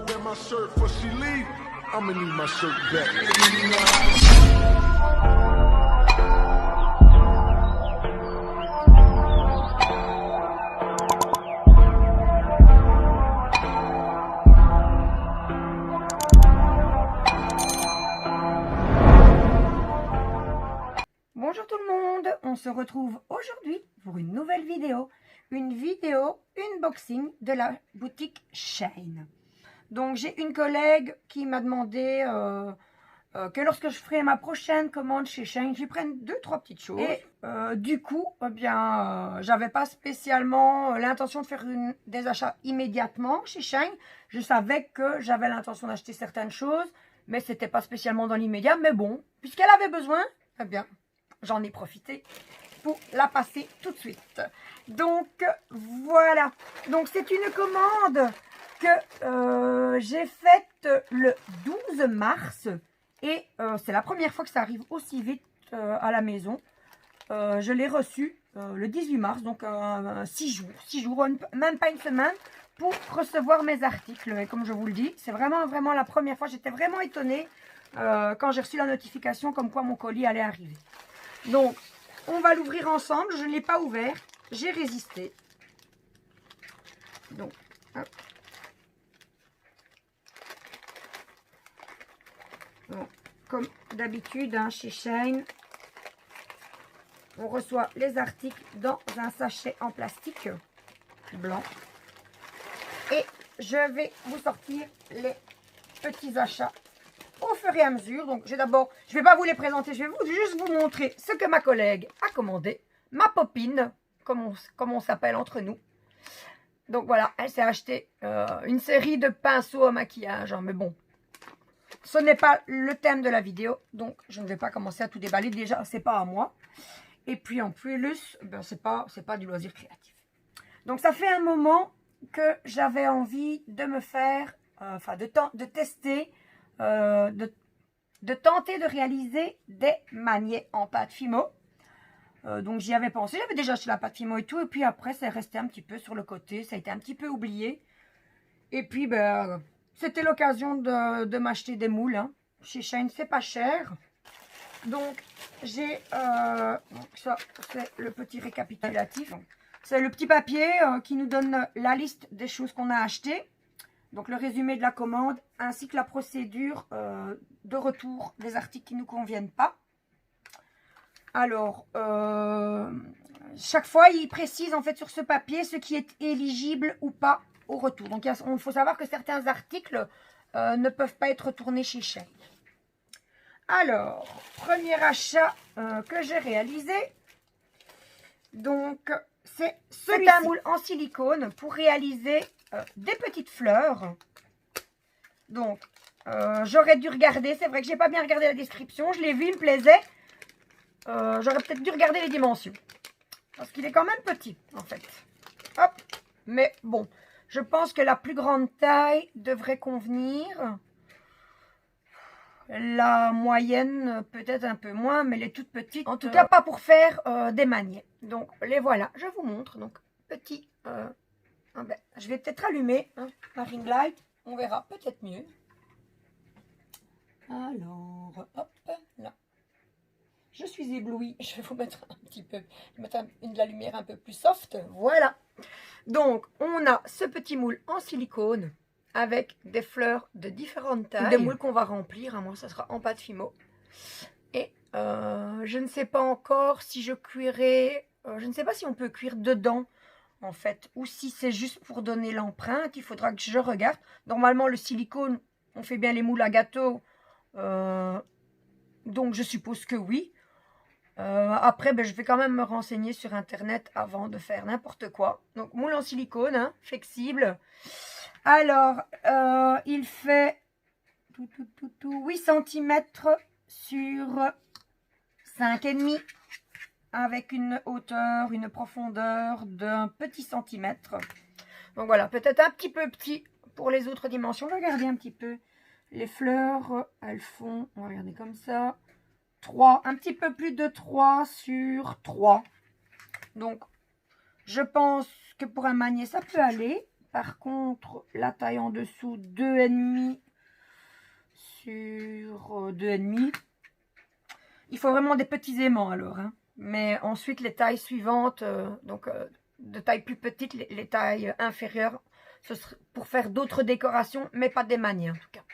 wear my shirt before she leave, I'ma need my shirt back. Bonjour tout le monde, on se retrouve aujourd'hui pour une nouvelle vidéo. Une vidéo unboxing de la boutique Shein. Donc j'ai une collègue qui m'a demandé que lorsque je ferai ma prochaine commande chez Shein, j'y prenne 2-3 petites choses. Et du coup, j'avais pas spécialement l'intention de faire des achats immédiatement chez Shein. Je savais que j'avais l'intention d'acheter certaines choses, mais c'était pas spécialement dans l'immédiat. Mais bon, puisqu'elle avait besoin, eh bien, j'en ai profité pour la passer tout de suite. Donc voilà, donc c'est une commande que j'ai faite le 12 mars et c'est la première fois que ça arrive aussi vite à la maison. Je l'ai reçue le 18 mars, donc 6 jours, même pas une semaine pour recevoir mes articles. Et comme je vous le dis, c'est vraiment la première fois. J'étais vraiment étonnée quand j'ai reçu la notification comme quoi mon colis allait arriver. Donc on va l'ouvrir ensemble. Je ne l'ai pas ouvert. J'ai résisté. Donc, hop. Bon, comme d'habitude, hein, chez Shein, on reçoit les articles dans un sachet en plastique blanc. Et je vais vous sortir les petits achats au fur et à mesure. Donc, je ne vais pas vous les présenter, je vais juste vous montrer ce que ma collègue a commandé. Ma popine, comme on s'appelle entre nous. Donc voilà, elle s'est acheté une série de pinceaux à maquillage. Hein, mais bon, ce n'est pas le thème de la vidéo. Donc je ne vais pas commencer à tout déballer. Déjà, c'est pas à moi. Et puis en plus, ben, c'est pas du loisir créatif. Donc ça fait un moment que j'avais envie de me faire, de tester, de tenter de réaliser des maniets en pâte Fimo. Donc j'y avais pensé, j'avais déjà acheté la pâte Fimo et tout, et puis après c'est resté un petit peu sur le côté, ça a été un petit peu oublié. Et puis ben, c'était l'occasion de m'acheter des moules, hein. Chez Shein c'est pas cher. Donc j'ai, ça c'est le petit récapitulatif, c'est le petit papier qui nous donne la liste des choses qu'on a achetées. Donc le résumé de la commande, ainsi que la procédure de retour des articles qui ne nous conviennent pas. Alors, chaque fois, il précise en fait sur ce papier ce qui est éligible ou pas au retour. Donc, il faut savoir que certains articles ne peuvent pas être retournés chez Shein. Alors, premier achat que j'ai réalisé. Donc, c'est un moule en silicone pour réaliser des petites fleurs. Donc, j'aurais dû regarder. C'est vrai que j'ai pas bien regardé la description. Je l'ai vu, il me plaisait. J'aurais peut-être dû regarder les dimensions. Parce qu'il est quand même petit, en fait. Hop. Mais bon, je pense que la plus grande taille devrait convenir. La moyenne, peut-être un peu moins, mais les toutes petites. En tout cas, pas pour faire des maniets. Donc, les voilà. Je vous montre. Donc, petit. Je vais peut-être allumer la ring light. On verra peut-être mieux. Alors, hop, là. Je suis éblouie. Je vais vous mettre un petit peu, de la lumière un peu plus soft. Voilà. Donc, on a ce petit moule en silicone avec des fleurs de différentes tailles. Des moules qu'on va remplir. Hein, moi, ça sera en pâte Fimo. Et je ne sais pas encore si je cuirai. Je ne sais pas si on peut cuire dedans, en fait. Ou si c'est juste pour donner l'empreinte. Il faudra que je regarde. Normalement, le silicone, on fait bien les moules à gâteau. Donc, je suppose que oui. Après, ben, je vais quand même me renseigner sur internet avant de faire n'importe quoi. Donc, moule en silicone, hein, flexible. Alors, il fait 8 cm sur 5,5 avec une hauteur, une profondeur d'un petit centimètre. Donc voilà, peut-être un petit peu petit pour les autres dimensions. Regardez un petit peu. Les fleurs, elles font, on va regarder comme ça. 3, un petit peu plus de 3 sur 3. Donc, je pense que pour un manier, ça peut aller. par contre, la taille en dessous, 2,5 sur 2,5. Il faut vraiment des petits aimants alors. Hein. Mais ensuite, les tailles suivantes, de taille plus petite, les tailles inférieures, ce serait pour faire d'autres décorations, mais pas des manières en tout cas.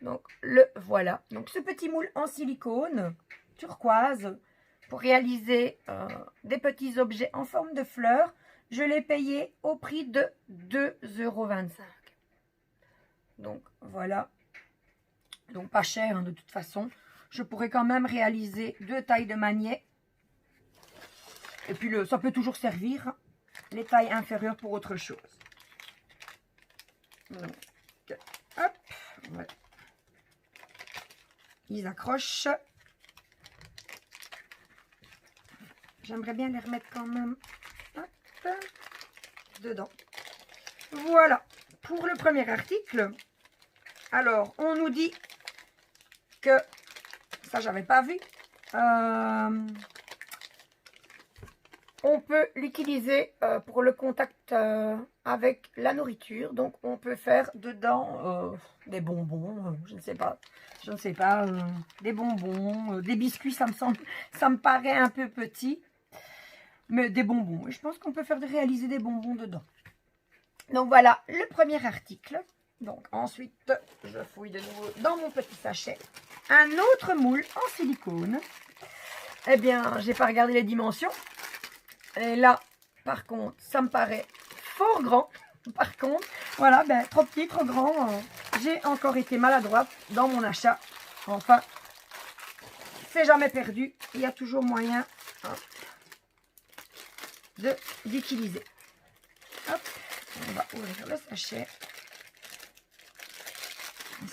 Donc, le voilà. Donc, ce petit moule en silicone turquoise pour réaliser des petits objets en forme de fleurs, je l'ai payé au prix de 2,25 €. Donc, voilà. Donc, pas cher hein, de toute façon. Je pourrais quand même réaliser 2 tailles de manier. Et puis, ça peut toujours servir, hein, les tailles inférieures pour autre chose. Donc, hop, voilà. Ils accrochent. J'aimerais bien les remettre quand même hop, dedans. Voilà, pour le premier article. Alors, on nous dit que, ça j'avais pas vu, on peut l'utiliser pour le contact avec la nourriture. Donc, on peut faire dedans des bonbons, je ne sais pas, des bonbons, des biscuits, ça me paraît un peu petit. Mais des bonbons, je pense qu'on peut réaliser des bonbons dedans. Donc, voilà le premier article. Donc, ensuite, je fouille de nouveau dans mon petit sachet. Un autre moule en silicone. Eh bien, j'ai pas regardé les dimensions. Et là, par contre, ça me paraît fort grand. Par contre, voilà, ben, trop petit, trop grand. J'ai encore été maladroite dans mon achat. Enfin, c'est jamais perdu. Il y a toujours moyen d'utiliser. Hop, on va ouvrir le sachet.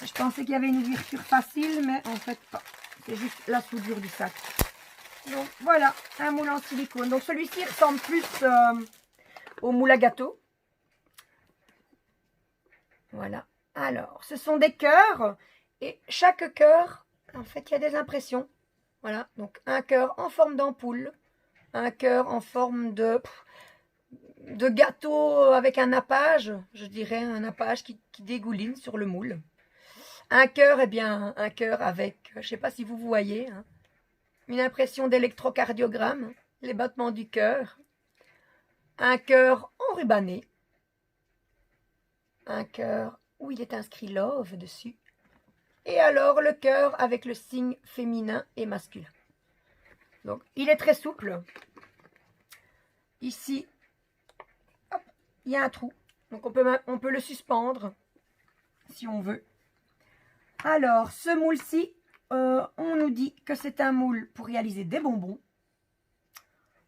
Je pensais qu'il y avait une ouverture facile, mais en fait pas. C'est juste la soudure du sac. Donc voilà, un moule en silicone. Donc celui-ci ressemble plus au moule à gâteau. Voilà. Alors, ce sont des cœurs. Et chaque cœur, en fait, il y a des impressions. Voilà. Donc un cœur en forme d'ampoule. Un cœur en forme de gâteau avec un nappage. Je dirais un nappage qui dégouline sur le moule. Un cœur, eh bien, un cœur avec, je ne sais pas si vous voyez, hein, une impression d'électrocardiogramme, les battements du cœur. Un cœur enrubanné. Un cœur où il est inscrit love dessus. Et alors le cœur avec le signe féminin et masculin. Donc, il est très souple. Ici, hop, il y a un trou. Donc, on peut le suspendre si on veut. Alors, ce moule-ci, on nous dit que c'est un moule pour réaliser des bonbons.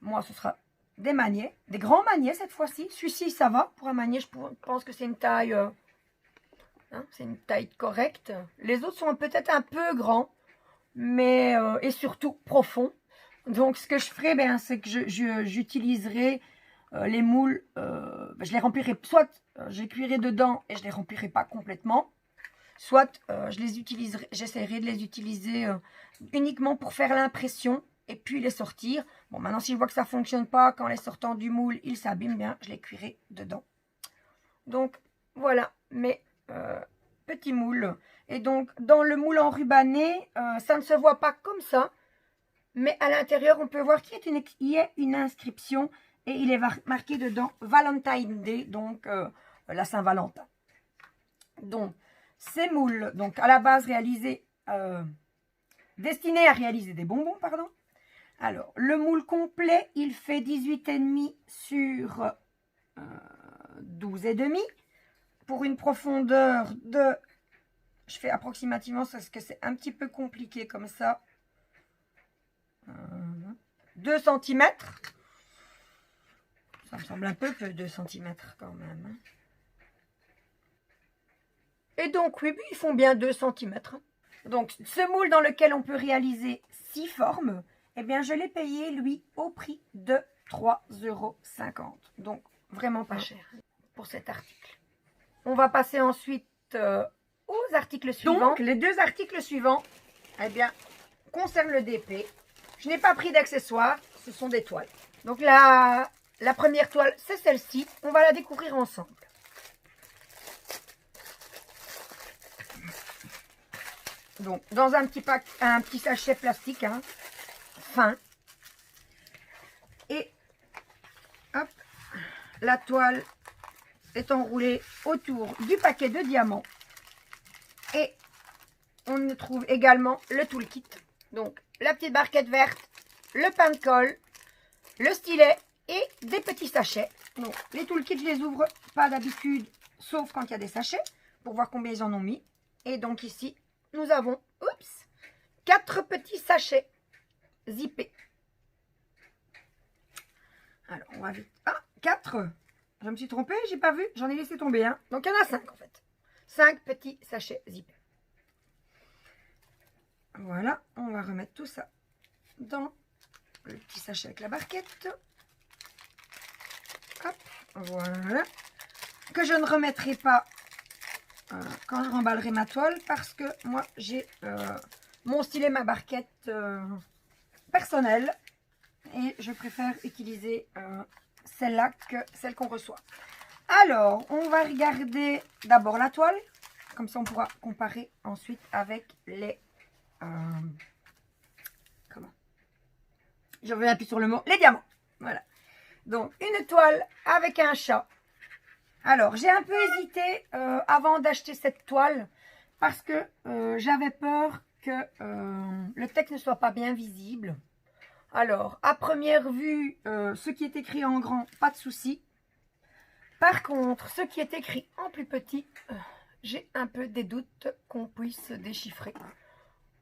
Moi, ce sera des maniets, des grands maniets cette fois-ci. Celui-ci, ça va. Pour un maniet, je pense que c'est une taille, c'est une taille correcte. Les autres sont peut-être un peu grands, mais et surtout profonds. Donc, ce que je ferai, ben, c'est que j'utiliserai les moules. Je les remplirai, soit je cuirai dedans et je les remplirai pas complètement. Soit j'essaierai de les utiliser uniquement pour faire l'impression et puis les sortir. Bon, maintenant, si je vois que ça ne fonctionne pas, quand les sortant du moule, ils s'abîment bien, je les cuirai dedans. Donc, voilà mes petits moules. Et donc, dans le moule enrubanné, ça ne se voit pas comme ça. Mais à l'intérieur, on peut voir qu'il y a une inscription et il est marqué dedans Valentine Day, donc la Saint-Valentin. Donc, ces moules, donc à la base destinés à réaliser des bonbons, pardon. Alors, le moule complet, il fait 18,5 sur 12,5 pour une profondeur de, je fais approximativement parce que c'est un petit peu compliqué comme ça, 2 cm. Ça me semble un peu 2 cm quand même. Hein. Et donc, oui, ils font bien 2 cm. Donc, ce moule dans lequel on peut réaliser 6 formes, eh bien, je l'ai payé, lui, au prix de 3,50 €. Donc, vraiment pas cher pour cet article. On va passer ensuite aux articles suivants. Donc, les 2 articles suivants, eh bien, concernent le DP. Je n'ai pas pris d'accessoires, ce sont des toiles. Donc, la première toile, c'est celle-ci. On va la découvrir ensemble. Donc, dans un petit sachet plastique, hein, fin. Et, hop, la toile est enroulée autour du paquet de diamants. Et on y trouve également le toolkit. Donc, la petite barquette verte, le pain de colle, le stylet et des petits sachets. Donc, les toolkits, je les ouvre pas d'habitude, sauf quand il y a des sachets, pour voir combien ils en ont mis. Et donc ici, nous avons, 4 petits sachets zippés. Alors, on va vite. Ah, 4. Je me suis trompée, j'ai pas vu, j'en ai laissé tomber un. Donc, il y en a 5 en fait. 5 petits sachets zippés. Voilà, on va remettre tout ça dans le petit sachet avec la barquette. Hop, voilà. Que je ne remettrai pas quand je remballerai ma toile parce que moi j'ai mon stylet, ma barquette personnelle et je préfère utiliser celle-là que celle qu'on reçoit. Alors, on va regarder d'abord la toile, comme ça on pourra comparer ensuite avec les... comment? Je reviens plus sur le mot, les diamants. Voilà. Donc, une toile avec un chat. Alors, j'ai un peu hésité avant d'acheter cette toile parce que j'avais peur que le texte ne soit pas bien visible. Alors, à première vue, ce qui est écrit en grand, pas de souci. Par contre, ce qui est écrit en plus petit, j'ai un peu des doutes qu'on puisse déchiffrer.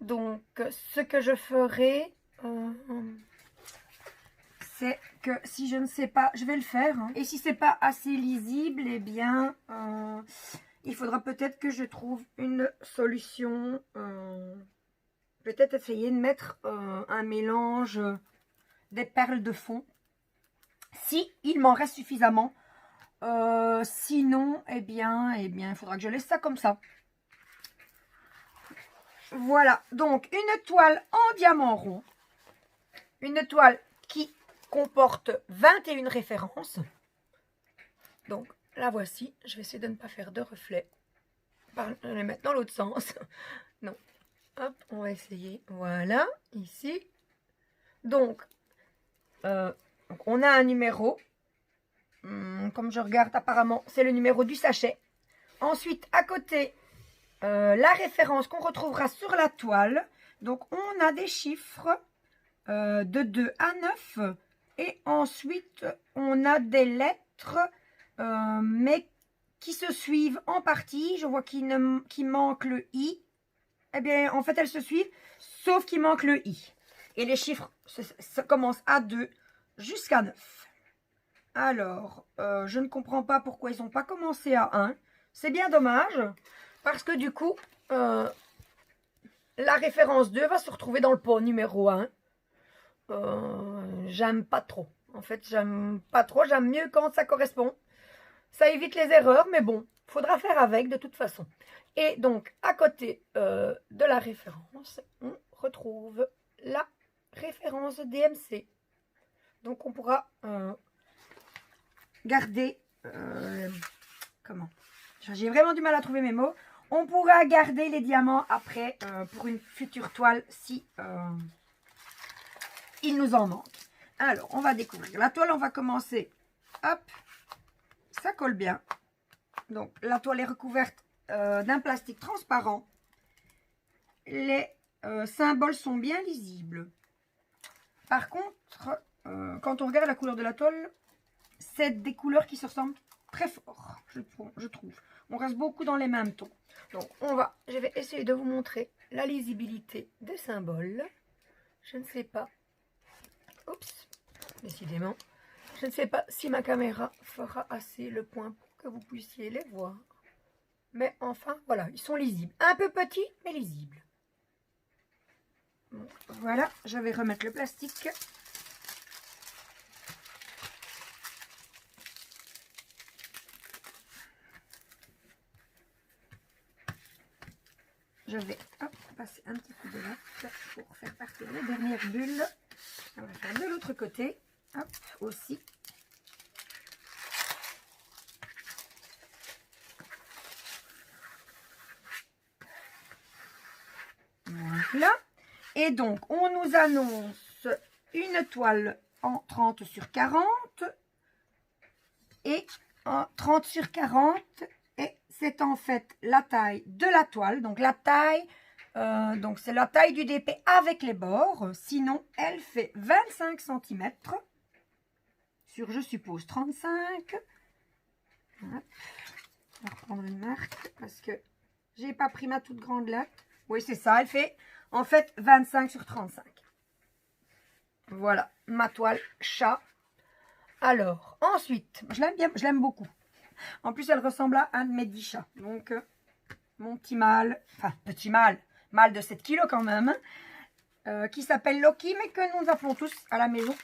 Donc, ce que je ferai... c'est que si je ne sais pas, je vais le faire. Hein. Et si c'est pas assez lisible, eh bien, il faudra peut-être que je trouve une solution. Peut-être essayer de mettre un mélange des perles de fond. Si il m'en reste suffisamment. Sinon, eh bien, il faudra que je laisse ça comme ça. Voilà. Donc, une toile en diamant rond. Une toile qui comporte 21 références. Donc, la voici. Je vais essayer de ne pas faire de reflets. Je vais les mettre dans l'autre sens. Non. Hop, on va essayer. Voilà, ici. Donc, on a un numéro. Comme je regarde, apparemment, c'est le numéro du sachet. Ensuite, à côté, la référence qu'on retrouvera sur la toile. Donc, on a des chiffres de 2 à 9. Et ensuite, on a des lettres, mais qui se suivent en partie. Je vois qu'il manque le I. Eh bien, en fait, elles se suivent, sauf qu'il manque le I. Et les chiffres, ça commence à 2 jusqu'à 9. Alors, je ne comprends pas pourquoi ils n'ont pas commencé à 1. C'est bien dommage, parce que du coup, la référence 2 va se retrouver dans le pot numéro 1. J'aime pas trop. En fait, j'aime pas trop. J'aime mieux quand ça correspond. Ça évite les erreurs, mais bon, faudra faire avec de toute façon. Et donc, à côté de la référence, on retrouve la référence DMC. Donc, on pourra garder... comment? J'ai vraiment du mal à trouver mes mots. On pourra garder les diamants après pour une future toile si... il nous en manque. Alors, on va découvrir la toile. On va commencer. Hop. Ça colle bien. Donc, la toile est recouverte d'un plastique transparent. Les symboles sont bien lisibles. Par contre, quand on regarde la couleur de la toile, c'est des couleurs qui se ressemblent très fort, je trouve. On reste beaucoup dans les mêmes tons. Donc, je vais essayer de vous montrer la lisibilité des symboles. Je ne sais pas. Oups, décidément. Je ne sais pas si ma caméra fera assez le point pour que vous puissiez les voir. Mais enfin, voilà, ils sont lisibles. Un peu petits, mais lisibles. Donc, voilà, je vais remettre le plastique. Je vais passer un petit coup de latte pour faire partir les dernières bulles. On va faire de l'autre côté. Hop, aussi. Voilà. Et donc, on nous annonce une toile en 30 sur 40 et en 30 sur 40. Et c'est en fait la taille de la toile. Donc, la taille, donc c'est la taille du DP avec les bords. Sinon, elle fait 25 cm sur, je suppose, 35. Hop. On va reprendre une marque parce que j'ai pas pris ma toute grande lettre. Oui, c'est ça. Elle fait en fait 25 sur 35. Voilà, ma toile chat. Alors, ensuite, je l'aime bien, je l'aime beaucoup. En plus, elle ressemble à un de mes 10 chats. Donc, mon petit mâle, enfin, petit mâle de 7 kilos quand même, qui s'appelle Loki, mais que nous appelons tous à la maison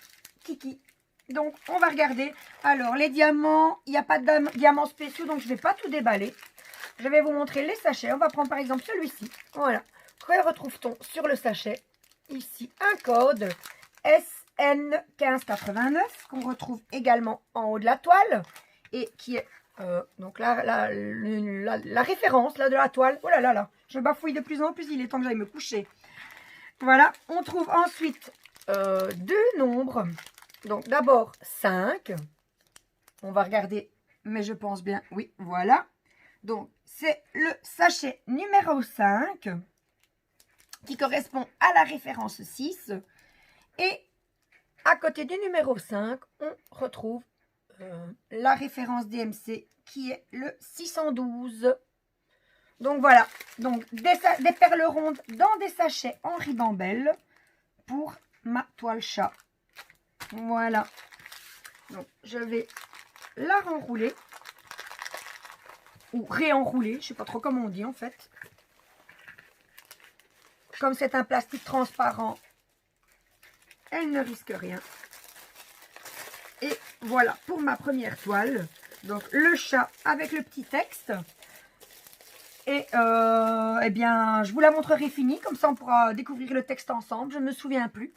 Kiki. Donc, on va regarder. Alors, les diamants, il n'y a pas de diamants spéciaux, donc je ne vais pas tout déballer. Je vais vous montrer les sachets. On va prendre par exemple celui-ci. Voilà. Que retrouve-t-on sur le sachet? Ici, un code SN1589 qu'on retrouve également en haut de la toile et qui est donc la référence là, de la toile. Oh là là là, je bafouille de plus en plus, il est temps que j'aille me coucher. Voilà, on trouve ensuite deux nombres. Donc d'abord 5. On va regarder, mais je pense bien, oui, voilà. Donc c'est le sachet numéro 5 qui correspond à la référence 6. Et à côté du numéro 5, on retrouve la référence DMC qui est le 612. Donc voilà, donc des perles rondes dans des sachets en ribambelle pour ma toile chat. Voilà. Donc je vais la renrouler ou réenrouler, je ne sais pas trop comment on dit en fait. Comme c'est un plastique transparent, elle ne risque rien. Et voilà pour ma première toile. Donc le chat avec le petit texte. Et eh bien, je vous la montrerai finie. Comme ça, on pourra découvrir le texte ensemble. Je ne me souviens plus.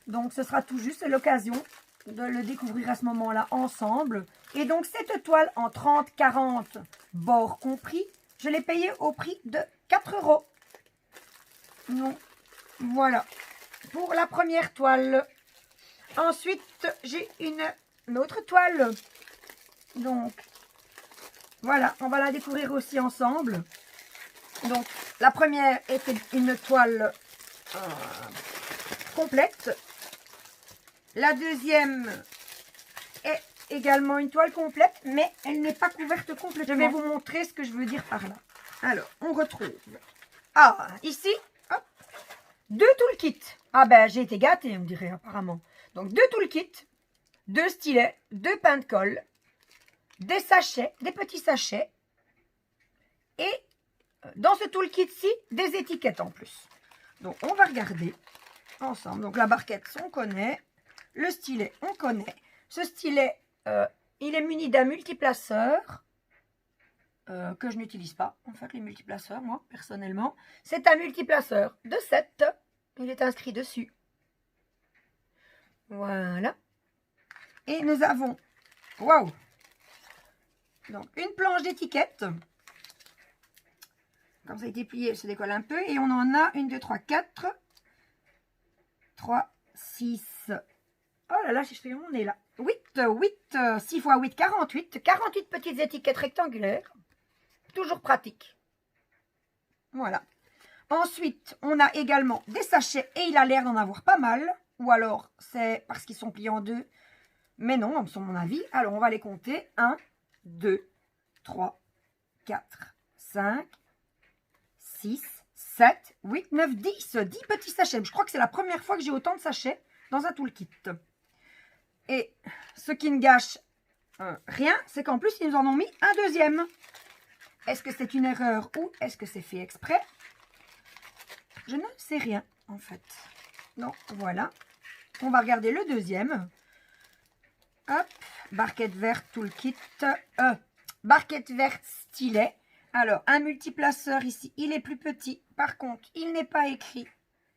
Donc, ce sera tout juste l'occasion de le découvrir à ce moment-là ensemble. Et donc, cette toile en 30-40 bords compris, je l'ai payée au prix de 4 €. Donc, voilà. Pour la première toile. Ensuite, j'ai une autre toile. Donc, voilà, on va la découvrir aussi ensemble. Donc, la première était une toile complète. La deuxième est également une toile complète, mais elle n'est pas couverte complètement. Je vais vous montrer ce que je veux dire par là. Alors, on retrouve... Ah, ici, hop, 2 toolkits. Ah ben, j'ai été gâtée, on dirait, apparemment. Donc, 2 toolkits, 2 stylets, 2 pains de colle, des sachets, des petits sachets. Et dans ce toolkit-ci, des étiquettes en plus. Donc, on va regarder ensemble. Donc, la barquette, on connaît. Le stylet, on connaît. Ce stylet, il est muni d'un multiplaceur que je n'utilise pas. En fait, les multiplaceurs, moi, personnellement. C'est un multiplaceur de 7. Il est inscrit dessus. Voilà. Et nous avons... Waouh! Donc, une planche d'étiquette. Comme ça a été plié, elle se décolle un peu. Et on en a 1, 2, 3, 4. 3, 6. Oh là là, on est là. 8, 6 x 8, 48. 48 petites étiquettes rectangulaires. Toujours pratique. Voilà. Ensuite, on a également des sachets. Et il a l'air d'en avoir pas mal. Ou alors, c'est parce qu'ils sont pliés en deux. Mais non, à mon avis. Alors, on va les compter. 1, 2, 3, 4, 5, 6, 7, 8, 9, 10. 10 petits sachets. Je crois que c'est la première fois que j'ai autant de sachets dans un toolkit. Et ce qui ne gâche rien, c'est qu'en plus, ils nous en ont mis un deuxième. Est-ce que c'est une erreur ou est-ce que c'est fait exprès? Je ne sais rien, en fait. Donc, voilà. On va regarder le deuxième. Hop, barquette verte toolkit. Barquette verte stylet. Alors, un multiplaceur ici, il est plus petit. Par contre, il n'est pas écrit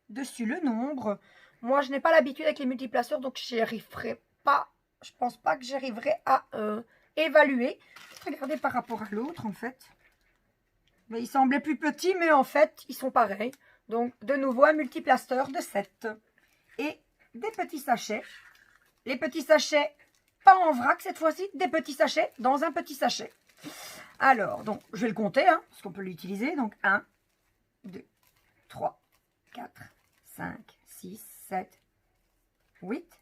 dessus le nombre. Moi, je n'ai pas l'habitude avec les multiplaceurs, donc je n'y arriverai pas. Je ne pense pas que j'arriverai à évaluer. Regardez par rapport à l'autre, en fait. Mais il semblait plus petit, mais en fait, ils sont pareils. Donc, de nouveau, un multiplaster de 7. Et des petits sachets. Les petits sachets, pas en vrac cette fois-ci, des petits sachets dans un petit sachet. Alors, donc, je vais le compter, hein, parce qu'on peut l'utiliser. Donc, 1, 2, 3, 4, 5, 6, 7, 8,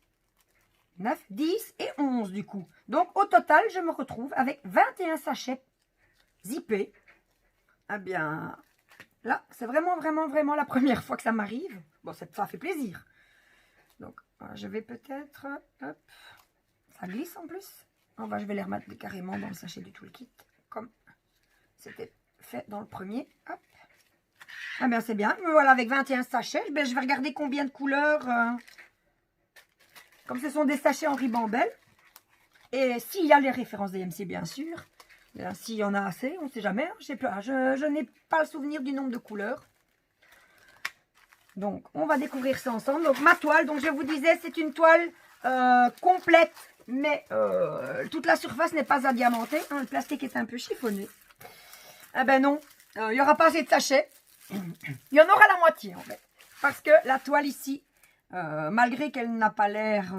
9, 10 et 11 du coup. Donc, au total, je me retrouve avec 21 sachets zippés. Eh bien, là, c'est vraiment la première fois que ça m'arrive. Bon, ça fait plaisir. Donc, je vais peut-être... Hop, ça glisse en plus. Enfin, je vais les remettre carrément dans le sachet du toolkit, comme c'était fait dans le premier. Hop. Ah bien, c'est bien. Me voilà avec 21 sachets. Ben, je vais regarder combien de couleurs... Comme ce sont des sachets en ribambelle. Et s'il y a les références DMC, bien sûr. S'il y en a assez, on ne sait jamais. Hein, je n'ai pas le souvenir du nombre de couleurs. Donc, on va découvrir ça ensemble. Donc, ma toile, donc je vous disais, c'est une toile complète. Mais toute la surface n'est pas adiamantée. Hein, le plastique est un peu chiffonné. Eh ben non, il n'y aura pas assez de sachets. Il y en aura la moitié, en fait. Parce que la toile ici, malgré qu'elle n'a pas l'air...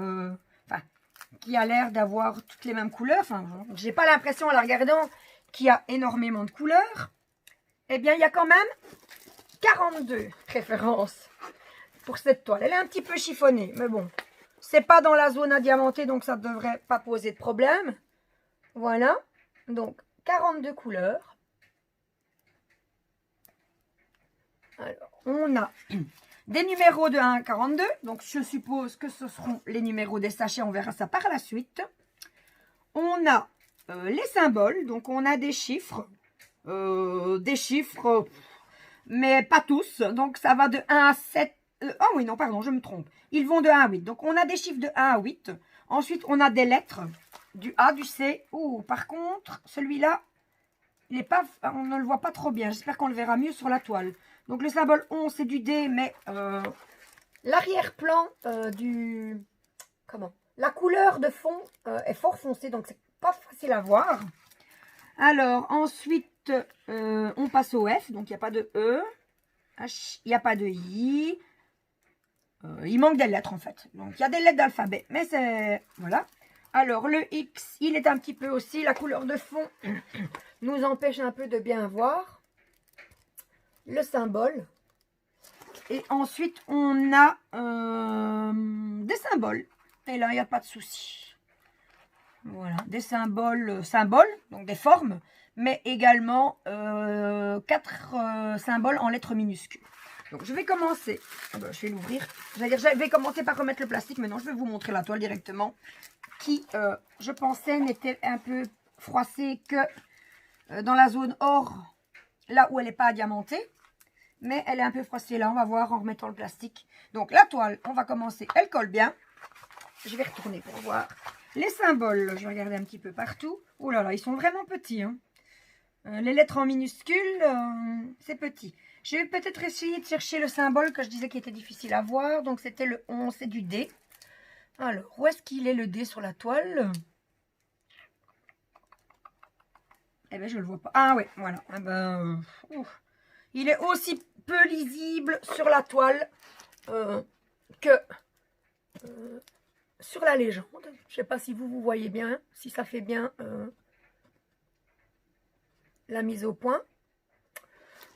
qui a l'air d'avoir toutes les mêmes couleurs. Enfin, j'ai pas l'impression, en la regardant, qu'il y a énormément de couleurs. Eh bien, il y a quand même 42 références pour cette toile. Elle est un petit peu chiffonnée, mais bon. C'est pas dans la zone adiamantée, donc ça ne devrait pas poser de problème. Voilà. Donc, 42 couleurs. Alors, on a des numéros de 1 à 42. Donc, je suppose que ce seront les numéros des sachets. On verra ça par la suite. On a les symboles. Donc, on a des chiffres. Mais pas tous. Donc, ça va de 1 à 7. Oh oui, non, pardon, je me trompe. Ils vont de 1 à 8. Donc, on a des chiffres de 1 à 8. Ensuite, on a des lettres. Du A, du C. Oh, par contre, celui-là, il est pas, on ne le voit pas trop bien. J'espère qu'on le verra mieux sur la toile. Donc, le symbole 11, c'est du D, mais l'arrière-plan la couleur de fond est fort foncée, donc c'est pas facile à voir. Alors, ensuite, on passe au F. Donc, il n'y a pas de E. H, il n'y a pas de I. Il manque des lettres, en fait. Donc, il y a des lettres d'alphabet. Mais c'est... Voilà. Alors, le X, il est un petit peu aussi... La couleur de fond nous empêche un peu de bien voir le symbole. Et ensuite, on a des symboles. Et là, il n'y a pas de souci. Voilà, des symboles, donc des formes, mais également 4 symboles en lettres minuscules. Donc, je vais commencer. Je vais l'ouvrir. Je vais commencer par remettre le plastique. Maintenant, je vais vous montrer la toile directement. Qui, je pensais, n'était un peu froissée que dans la zone or, là où elle n'est pas diamantée. Mais elle est un peu froissée là. On va voir en remettant le plastique. Donc, la toile, on va commencer. Elle colle bien. Je vais retourner pour voir. Les symboles, je vais regarder un petit peu partout. Oh là là, ils sont vraiment petits. Hein. Les lettres en minuscules, c'est petit. Je vais peut-être essayer de chercher le symbole que je disais qui était difficile à voir. Donc, c'était le 11, c'est du D. Alors, où est-ce qu'il est le D sur la toile? Eh bien, je ne le vois pas. Ah oui, voilà. Ah ben, il est aussi peu lisible sur la toile que sur la légende. Je ne sais pas si vous voyez bien, si ça fait bien la mise au point.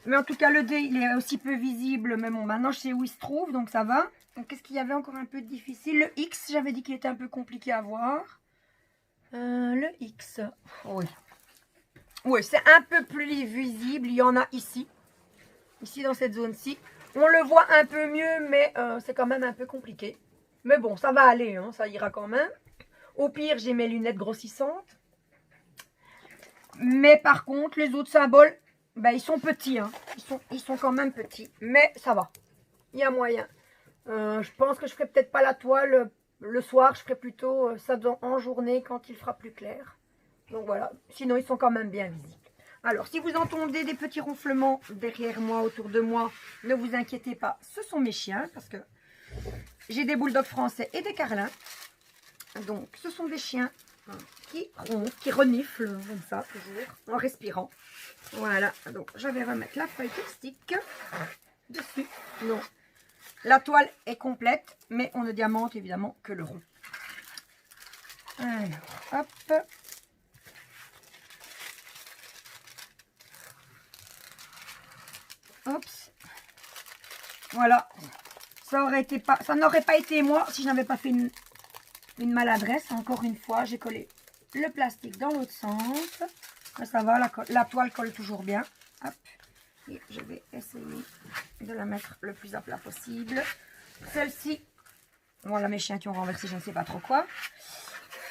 Mais en tout cas, le D, il est aussi peu visible. Mais bon, maintenant, je sais où il se trouve, donc ça va. Donc, qu'est-ce qu'il y avait encore un peu difficile? Le X, j'avais dit qu'il était un peu compliqué à voir. Le X, oui. Oui, c'est un peu plus visible. Il y en a ici. Ici, dans cette zone-ci. On le voit un peu mieux, mais c'est quand même un peu compliqué. Mais bon, ça va aller, hein, ça ira quand même. Au pire, j'ai mes lunettes grossissantes. Mais par contre, les autres symboles, ben, ils sont petits. Hein. Ils sont quand même petits. Mais ça va. Il y a moyen. Je pense que je ne ferai peut-être pas la toile le soir. Je ferai plutôt ça en journée quand il fera plus clair. Donc voilà. Sinon, ils sont quand même bien visibles. Alors, si vous entendez des petits ronflements derrière moi, autour de moi, ne vous inquiétez pas. Ce sont mes chiens parce que j'ai des bulldogs français et des carlins. Donc, ce sont des chiens qui ronflent, qui reniflent comme ça, toujours, en respirant. Voilà. Donc, je vais remettre la feuille plastique. dessus. Donc, la toile est complète, mais on ne diamante évidemment que le rond. Alors, hop. Oups. Voilà. Ça n'aurait pas été moi si je n'avais pas fait une maladresse. Encore une fois, j'ai collé le plastique dans l'autre sens. Mais ça va, la toile colle toujours bien. Hop. Et je vais essayer de la mettre le plus à plat possible. Celle-ci, voilà mes chiens qui ont renversé je ne sais pas trop quoi.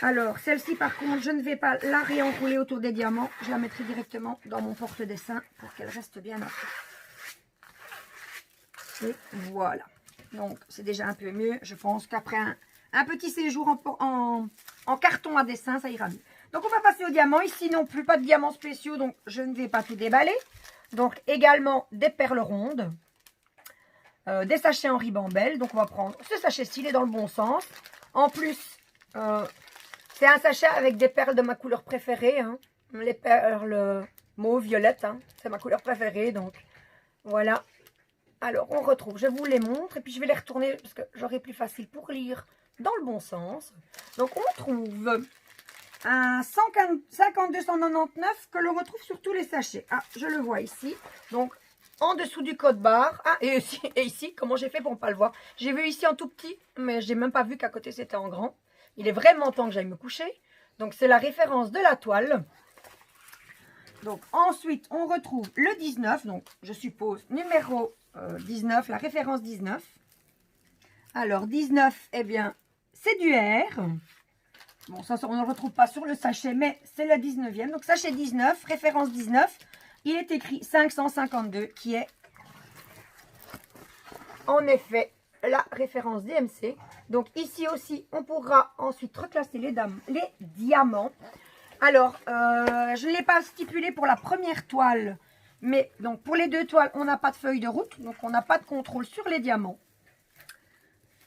Alors, celle-ci par contre, je ne vais pas la réenrouler autour des diamants. Je la mettrai directement dans mon porte-dessin pour qu'elle reste bien à plat. Et voilà. Donc, c'est déjà un peu mieux. Je pense qu'après un petit séjour en carton à dessin, ça ira mieux. Donc, on va passer aux diamants. Ici non plus, pas de diamants spéciaux, donc je ne vais pas tout déballer. Donc, également des perles rondes. Des sachets en ribambelle. Donc, on va prendre ce sachet-ci, il est dans le bon sens. En plus, c'est un sachet avec des perles de ma couleur préférée. Hein. Les perles mauve, violette. Hein. C'est ma couleur préférée, donc voilà. Alors, on retrouve, je vous les montre, et puis je vais les retourner, parce que j'aurai plus facile pour lire dans le bon sens. Donc, on trouve un 52,99 que l'on retrouve sur tous les sachets. Ah, je le vois ici. Donc, en dessous du code barre. Ah, et ici, comment j'ai fait pour ne pas le voir? J'ai vu ici en tout petit, mais je n'ai même pas vu qu'à côté c'était en grand. Il est vraiment temps que j'aille me coucher. Donc, c'est la référence de la toile. Donc, ensuite, on retrouve le 19. Donc, je suppose, numéro 19, la référence 19. Alors, 19, eh bien, c'est du R. Bon, ça, on ne le retrouve pas sur le sachet, mais c'est le 19e. Donc, sachet 19, référence 19. Il est écrit 552, qui est, en effet, la référence DMC. Donc, ici aussi, on pourra ensuite reclasser les diamants. Alors, je ne l'ai pas stipulé pour la première toile, mais donc pour les deux toiles, on n'a pas de feuille de route, donc on n'a pas de contrôle sur les diamants.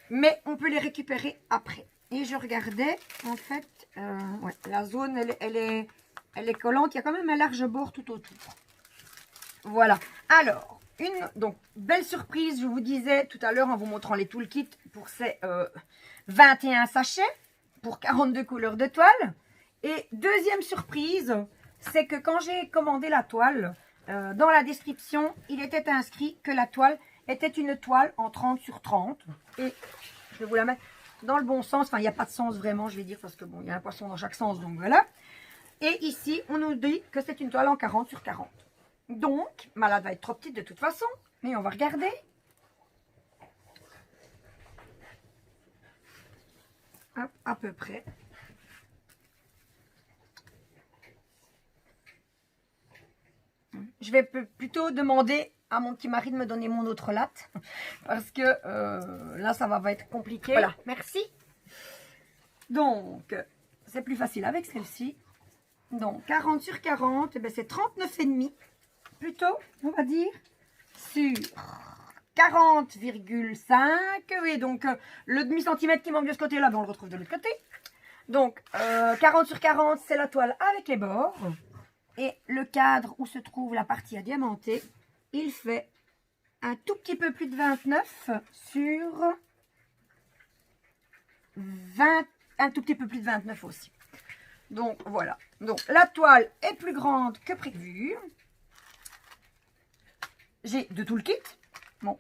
Mais on peut les récupérer après. Et je regardais, en fait, ouais, la zone, elle est collante, il y a quand même un large bord tout autour. Voilà. Alors, donc, belle surprise, je vous disais tout à l'heure en vous montrant les toolkits pour ces 21 sachets, pour 42 couleurs de toile. Et deuxième surprise, c'est que quand j'ai commandé la toile, dans la description, il était inscrit que la toile était une toile en 30 sur 30. Et je vais vous la mettre dans le bon sens. Enfin, il n'y a pas de sens vraiment, je vais dire, parce que bon, il y a un poisson dans chaque sens, donc voilà. Et ici, on nous dit que c'est une toile en 40 sur 40. Donc, elle va être trop petite de toute façon, mais on va regarder. Hop, à peu près. Je vais plutôt demander à mon petit mari de me donner mon autre latte. Parce que là, ça va être compliqué. Voilà, merci. Donc, c'est plus facile avec celle-ci. Donc, 40 sur 40, eh c'est 39,5. Plutôt, on va dire, sur 40,5. Oui, donc le demi-centimètre qui manque de ce côté-là, on le retrouve de l'autre côté. Donc, 40 sur 40, c'est la toile avec les bords. Et le cadre où se trouve la partie à diamanter, il fait un tout petit peu plus de 29 sur 20, un tout petit peu plus de 29 aussi. Donc voilà. Donc la toile est plus grande que prévu. J'ai de tout le kit. Bon,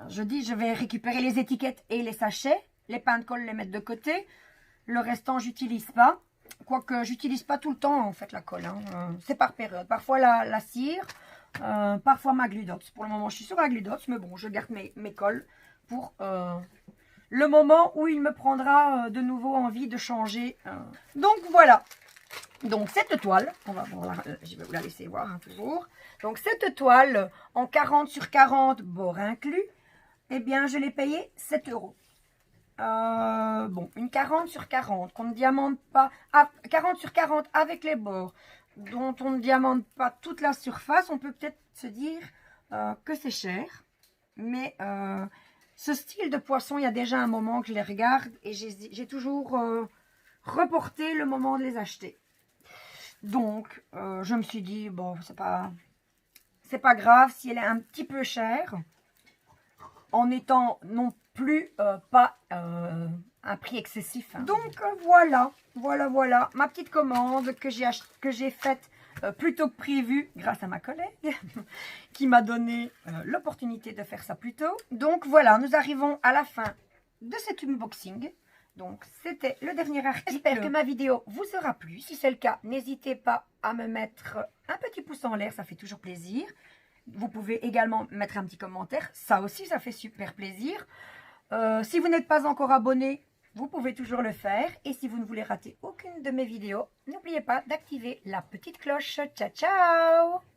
je dis je vais récupérer les étiquettes et les sachets. Les pains de colle, les mettre de côté. Le restant, j'utilise pas. Quoique, j'utilise pas tout le temps, en fait, la colle. Hein. C'est par période. Parfois, la cire. Parfois, ma Gludots. Pour le moment, je suis sur la Gludots. Mais bon, je garde mes colles pour le moment où il me prendra de nouveau envie de changer. Donc, voilà. Donc, cette toile, je vais vous la laisser voir hein, toujours. Donc, cette toile en 40 sur 40, bord inclus, eh bien, je l'ai payée 7 €. Bon, une 40 sur 40 qu'on ne diamante pas, 40 sur 40 avec les bords, dont on ne diamante pas toute la surface, on peut peut-être se dire que c'est cher. Mais ce style de poisson, il y a déjà un moment que je les regarde et j'ai toujours reporté le moment de les acheter. Donc, je me suis dit, bon, c'est pas grave si elle est un petit peu chère. en étant non plus pas un prix excessif. Donc voilà, ma petite commande que j'ai faite plus tôt que prévu grâce à ma collègue qui m'a donné l'opportunité de faire ça plus tôt. Donc voilà, nous arrivons à la fin de cet unboxing. Donc c'était le dernier article. J'espère que ma vidéo vous aura plu. Si c'est le cas, n'hésitez pas à me mettre un petit pouce en l'air, ça fait toujours plaisir. Vous pouvez également mettre un petit commentaire, ça aussi ça fait super plaisir. Si vous n'êtes pas encore abonné, vous pouvez toujours le faire. Et si vous ne voulez rater aucune de mes vidéos, n'oubliez pas d'activer la petite cloche. Ciao, ciao!